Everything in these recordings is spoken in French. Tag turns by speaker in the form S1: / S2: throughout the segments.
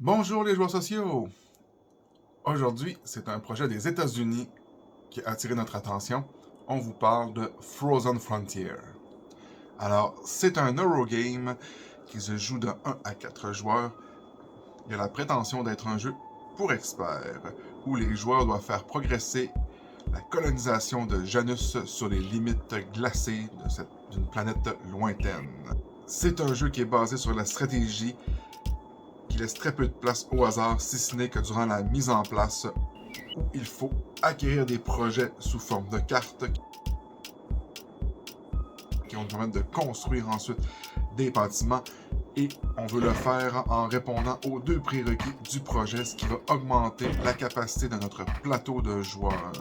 S1: Bonjour les joueurs sociaux! Aujourd'hui, c'est un projet des États-Unis qui a attiré notre attention. On vous parle de Frozen Frontier. Alors, c'est un Eurogame qui se joue de 1 à 4 joueurs. Il a la prétention d'être un jeu pour experts, où les joueurs doivent faire progresser la colonisation de Janus sur les limites glacées d'une planète lointaine. C'est un jeu qui est basé sur la stratégie, qui laisse très peu de place au hasard, si ce n'est que durant la mise en place, où il faut acquérir des projets sous forme de cartes qui vont nous permettre de construire ensuite des bâtiments, et on veut le faire en répondant aux 2 prérequis du projet, ce qui va augmenter la capacité de notre plateau de joueurs.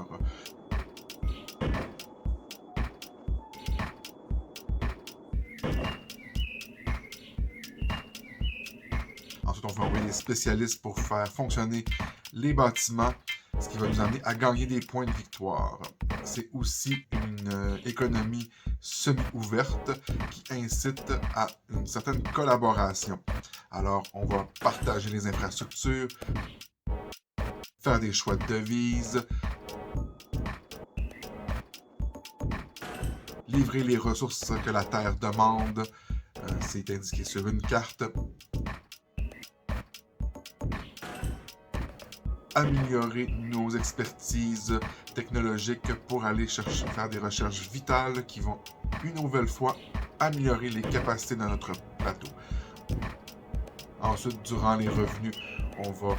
S1: Ensuite, on va envoyer des spécialistes pour faire fonctionner les bâtiments, ce qui va nous amener à gagner des points de victoire. C'est aussi une économie semi-ouverte qui incite à une certaine collaboration. Alors, on va partager les infrastructures, faire des choix de devises, livrer les ressources que la Terre demande. C'est indiqué sur une carte. Améliorer nos expertises technologiques pour aller faire des recherches vitales qui vont une nouvelle fois améliorer les capacités de notre plateau. Ensuite, durant les revenus, on va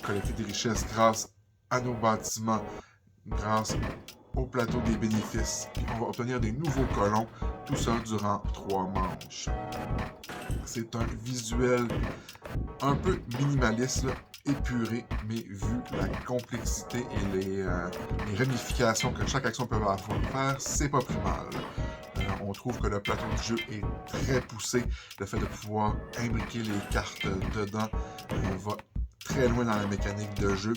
S1: collecter des richesses grâce à nos bâtiments, grâce au plateau des bénéfices. On va obtenir des nouveaux colons, tout ça durant 3 manches. C'est un visuel un peu minimaliste, épuré, mais vu la complexité et les ramifications que chaque action peut avoir faire, c'est pas plus mal. On trouve que le plateau de jeu est très poussé. Le fait de pouvoir imbriquer les cartes dedans va très loin dans la mécanique de jeu.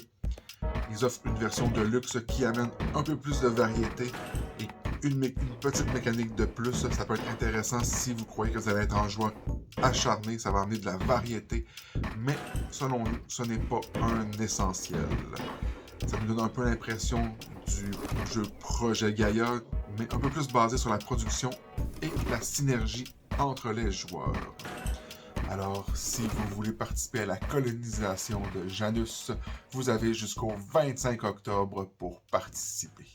S1: Ils offrent une version de luxe qui amène un peu plus de variété et une petite mécanique de plus. Ça peut être intéressant si vous croyez que vous allez être un joueur acharné. Ça va amener de la variété, mais selon nous, ce n'est pas un essentiel. Ça nous donne un peu l'impression du jeu Projet Gaïa, mais un peu plus basé sur la production et la synergie entre les joueurs. Alors, si vous voulez participer à la colonisation de Janus, vous avez jusqu'au 25 octobre pour participer.